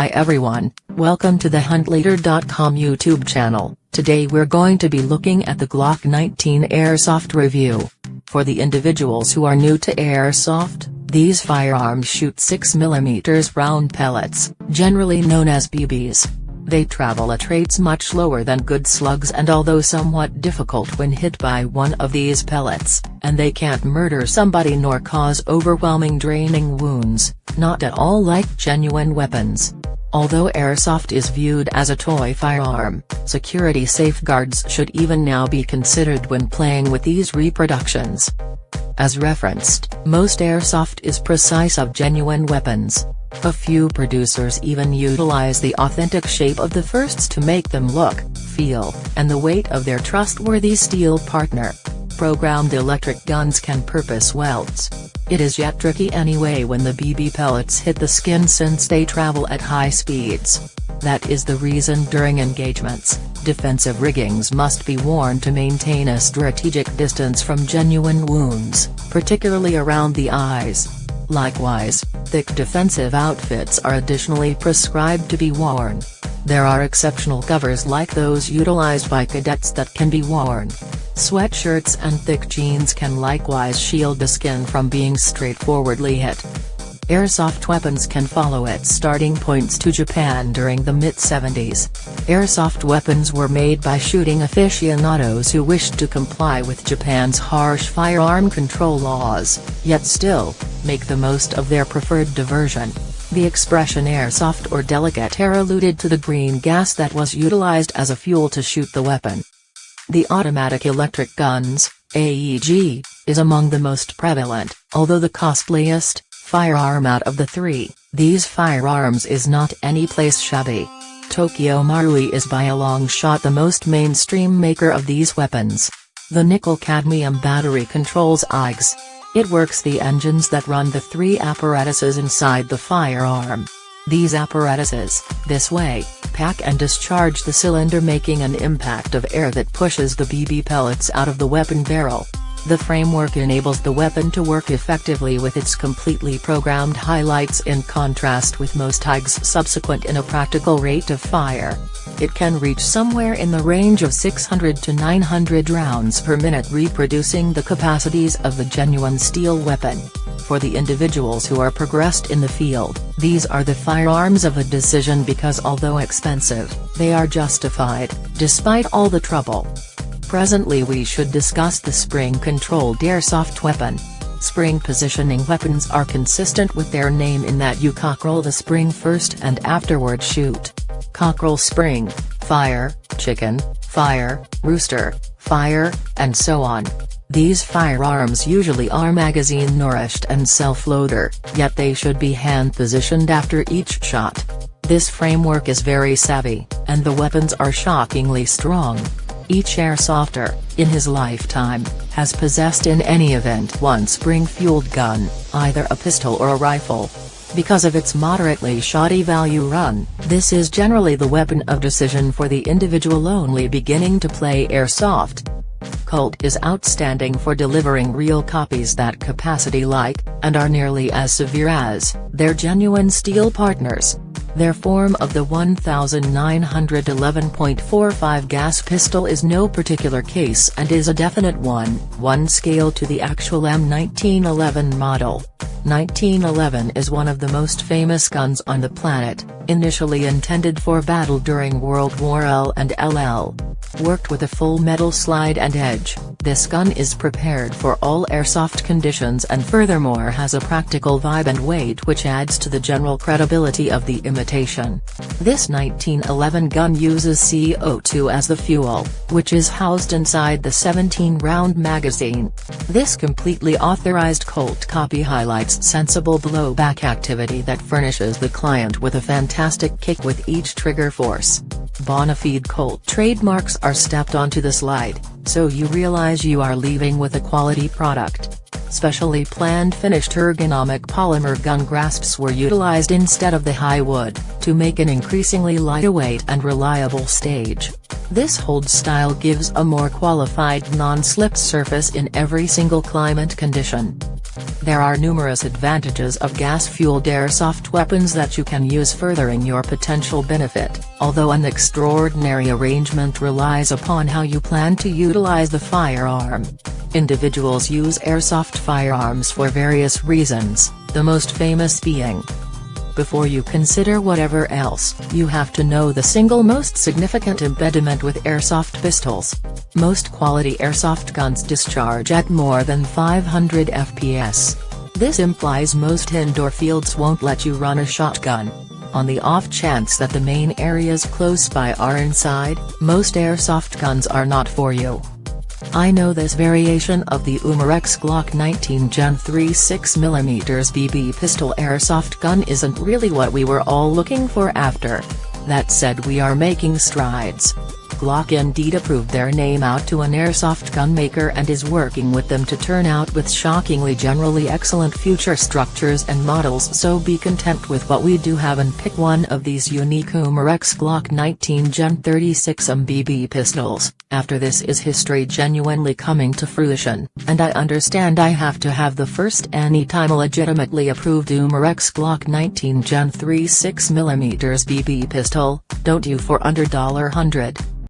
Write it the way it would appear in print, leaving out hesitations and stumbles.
Hi everyone, welcome to the huntleader.com YouTube channel. Today we're going to be looking at the Glock 19 Airsoft review. For the individuals who are new to Airsoft, these firearms shoot 6mm round pellets, generally known as BBs. They travel at rates much lower than good slugs, and although somewhat difficult when hit by one of these pellets, and they can't murder somebody nor cause overwhelming draining wounds, not at all like genuine weapons. Although Airsoft is viewed as a toy firearm, security safeguards should even now be considered when playing with these reproductions. As referenced, most Airsoft is precise of genuine weapons. A few producers even utilize the authentic shape of the firsts to make them look, feel, and the weight of their trustworthy steel partner. Programmed electric guns can purpose welds. It is yet tricky anyway when the BB pellets hit the skin, since they travel at high speeds. That is the reason during engagements, defensive riggings must be worn to maintain a strategic distance from genuine wounds, particularly around the eyes. Likewise, thick defensive outfits are additionally prescribed to be worn. There are exceptional covers like those utilized by cadets that can be worn. Sweatshirts and thick jeans can likewise shield the skin from being straightforwardly hit. Airsoft weapons can follow its starting points to Japan during the mid-70s. Airsoft weapons were made by shooting aficionados who wished to comply with Japan's harsh firearm control laws, yet still, make the most of their preferred diversion. The expression airsoft or delicate air alluded to the green gas that was utilized as a fuel to shoot the weapon. The automatic electric guns, AEG, is among the most prevalent, although the costliest firearm out of the three. These firearms is not any place shabby. Tokyo Marui is by a long shot the most mainstream maker of these weapons. The nickel-cadmium battery controls EIGs. It works the engines that run the three apparatuses inside the firearm. These apparatuses, this way, pack and discharge the cylinder, making an impact of air that pushes the BB pellets out of the weapon barrel. The framework enables the weapon to work effectively with its completely programmed highlights, in contrast with most EIGs subsequent in a practical rate of fire. It can reach somewhere in the range of 600 to 900 rounds per minute, reproducing the capacities of the genuine steel weapon. For the individuals who are progressed in the field, these are the firearms of a decision, because although expensive, they are justified, despite all the trouble. Presently we should discuss the spring-controlled airsoft weapon. Spring positioning weapons are consistent with their name in that you cockroll the spring first and afterward shoot. Cockerel spring, fire, chicken, fire, rooster, fire, and so on. These firearms usually are magazine-nourished and self-loader, yet they should be hand-positioned after each shot. This framework is very savvy, and the weapons are shockingly strong. Each airsofter, in his lifetime, has possessed in any event one spring-fueled gun, either a pistol or a rifle. Because of its moderately shoddy value run, this is generally the weapon of decision for the individual only beginning to play airsoft. Colt is outstanding for delivering real copies that capacity like, and are nearly as severe as, their genuine steel partners. Their form of the 1911.45 gas pistol is no particular case and is a definite 1:1 scale to the actual M1911 model. 1911 is one of the most famous guns on the planet, initially intended for battle during World War I and LL. Worked with a full metal slide and edge, this gun is prepared for all airsoft conditions and furthermore has a practical vibe and weight which adds to the general credibility of the imitation. This 1911 gun uses CO2 as the fuel, which is housed inside the 17-round magazine. This completely authorized Colt copy highlights sensible blowback activity that furnishes the client with a fantastic kick with each trigger force. Bona fide Colt trademarks are stepped onto the slide, so you realize you are leaving with a quality product. Specially planned finished ergonomic polymer gun grasps were utilized instead of the high wood, to make an increasingly lightweight and reliable stage. This hold style gives a more qualified non-slip surface in every single climate condition. There are numerous advantages of gas-fueled airsoft weapons that you can use furthering your potential benefit, although an extraordinary arrangement relies upon how you plan to utilize the firearm. Individuals use airsoft firearms for various reasons, the most famous being. Before you consider whatever else, you have to know the single most significant impediment with airsoft pistols. Most quality airsoft guns discharge at more than 500 FPS. This implies most indoor fields won't let you run a shotgun. On the off chance that the main areas close by are inside, most airsoft guns are not for you. I know this variation of the Umarex Glock 19 Gen 3 6mm BB pistol airsoft gun isn't really what we were all looking for after. That said, we are making strides. Glock indeed approved their name out to an airsoft gun maker and is working with them to turn out with shockingly generally excellent future structures and models, so be content with what we do have and pick one of these unique Umarex Glock 19 Gen 36mm BB pistols. After this is history genuinely coming to fruition, and I understand I have to have the first anytime legitimately approved Umarex Glock 19 Gen 3 6mm BB pistol, don't you, for under $100.